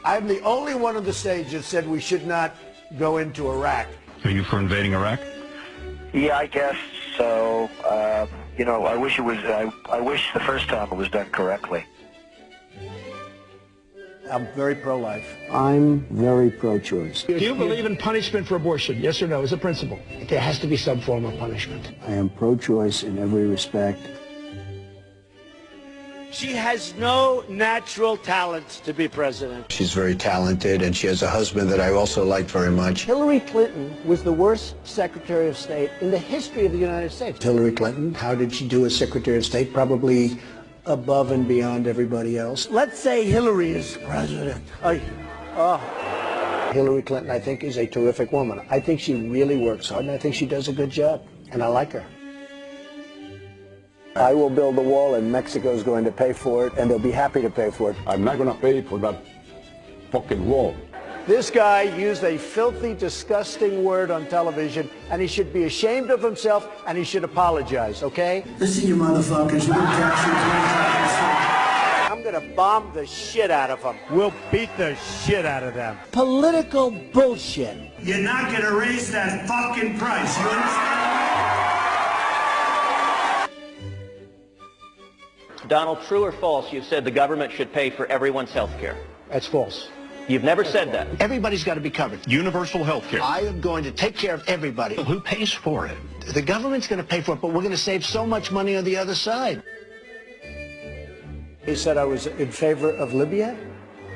I'm the only one on the stage that said we should not go into Iraq. Are you for invading Iraq? Yeah, I guess so. You know, I wish the first time it was done correctly. I'm very pro-life. I'm very pro-choice. Do you believe in punishment for abortion? Yes or no, as a principle? There has to be some form of punishment. I am pro-choice in every respect. She has no natural talent to be president. She's very talented, and she has a husband that I also like very much. Hillary Clinton was the worst Secretary of State in the history of the United States. Hillary Clinton, how did she do as Secretary of State? Probably above and beyond everybody else. Let's say Hillary is president. Hillary Clinton, I think, is a terrific woman. I think she really works hard, and I think she does a good job, and I like her. I will build the wall, and Mexico's going to pay for it, and they'll be happy to pay for it. I'm not going to pay for that fucking wall. This guy used a filthy, disgusting word on television, and he should be ashamed of himself, and he should apologize, okay? Listen, you motherfuckers, we're going to capture you. I'm gonna bomb the shit out of them. We'll beat the shit out of them. Political bullshit. You're not going to raise that fucking price, you understand? Donald, true or false, you've said the government should pay for everyone's health care. That's false. You've never said that. Everybody's got to be covered. Universal health care. I am going to take care of everybody. Who pays for it? The government's going to pay for it, but we're going to save so much money on the other side. He said I was in favor of Libya.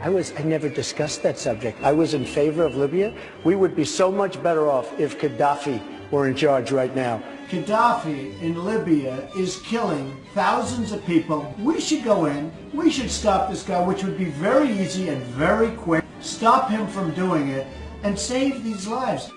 I never discussed that subject. I was in favor of Libya. We would be so much better off if Gaddafi were in charge right now. Gaddafi in Libya is killing thousands of people. We should go in. We should stop this guy, which would be very easy and very quick. Stop him from doing it and save these lives.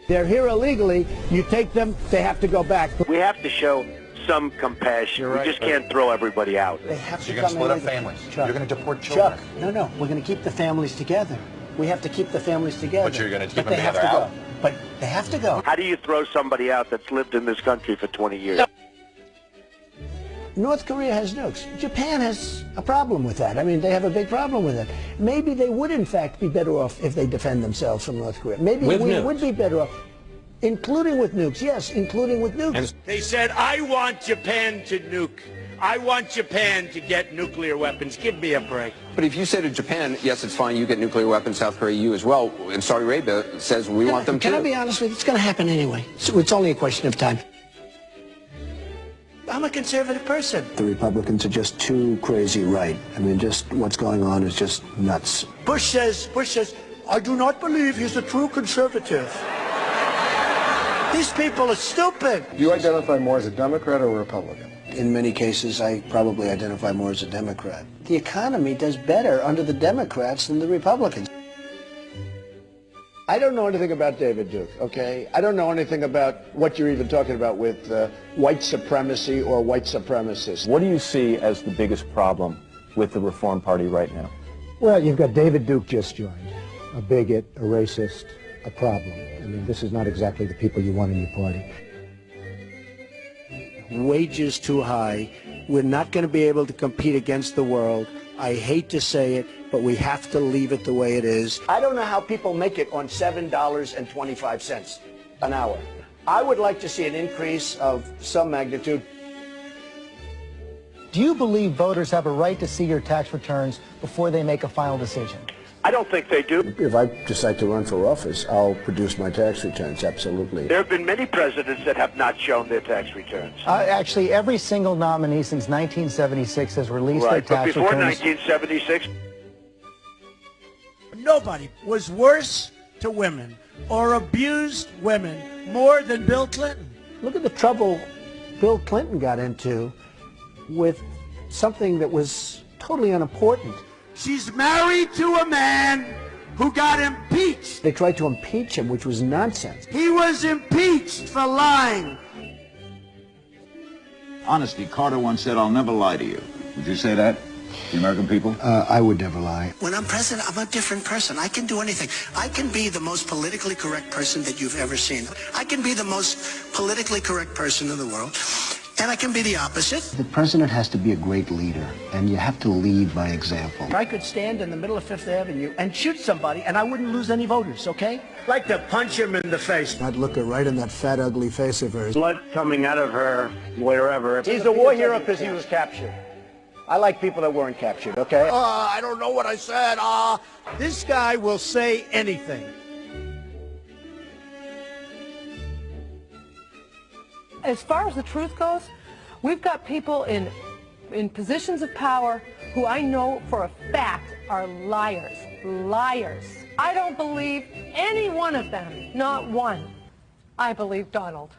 They're here illegally. You take them, they have to go back. We have to show some compassion. We just can't throw everybody out. They have So to you're going to split up come in families. Chuck, You're going to deport children. Chuck, no, we're going to keep the families together. We have to keep the families together. But you're going to keep But them they have together to out. go. But they have to go. How do you throw somebody out that's lived in this country for 20 years? North Korea has nukes. Japan has a problem with that. I mean, they have a big problem with it. Maybe they would, in fact, be better off if they defend themselves from North Korea. Maybe we would be better off. Including with nukes, yes, including with nukes. They said, I want Japan to nuke. I want Japan to get nuclear weapons. Give me a break. But if you say to Japan, yes, it's fine, you get nuclear weapons, South Korea, you as well, and Saudi Arabia says we want them too. Can I be honest with you? It's going to happen anyway. So it's only a question of time. I'm a conservative person. The Republicans are just too crazy right. I mean, just what's going on is just nuts. Bush says, I do not believe he's a true conservative. These people are stupid. Do you identify more as a Democrat or a Republican? In many cases, I probably identify more as a Democrat. The economy does better under the Democrats than the Republicans. I don't know anything about David Duke, okay? I don't know anything about what you're even talking about with white supremacy or white supremacists. What do you see as the biggest problem with the Reform Party right now? Well, you've got David Duke just joined, a bigot, a racist, a problem. I mean, this is not exactly the people you want in your party. Wages too high. We're not going to be able to compete against the world. I hate to say it, but we have to leave it the way it is. I don't know how people make it on $7.25 an hour. I would like to see an increase of some magnitude. Do you believe voters have a right to see your tax returns before they make a final decision? I don't think they do. If I decide to run for office, I'll produce my tax returns, absolutely. There have been many presidents that have not shown their tax returns. Actually, every single nominee since 1976 has released their tax returns. But before returns. 1976... Nobody was worse to women or abused women more than Bill Clinton. Look at the trouble Bill Clinton got into with something that was totally unimportant. She's married to a man who got impeached. They tried to impeach him, which was nonsense. He was impeached for lying. Honesty, Carter once said, I'll never lie to you. Would you say that, the American people? I would never lie. When I'm president, I'm a different person. I can do anything. I can be the most politically correct person that you've ever seen. I can be the most politically correct person in the world. And I can be the opposite. The president has to be a great leader, and you have to lead by example. I could stand in the middle of Fifth Avenue and shoot somebody, and I wouldn't lose any voters, okay? Like to punch him in the face. I'd look her right in that fat, ugly face of hers. Blood coming out of her, wherever. He's a war hero because he was captured. I like people that weren't captured, okay? I don't know what I said. This guy will say anything. As far as the truth goes, we've got people in positions of power who I know for a fact are liars. Liars. I don't believe any one of them, not one. I believe Donald.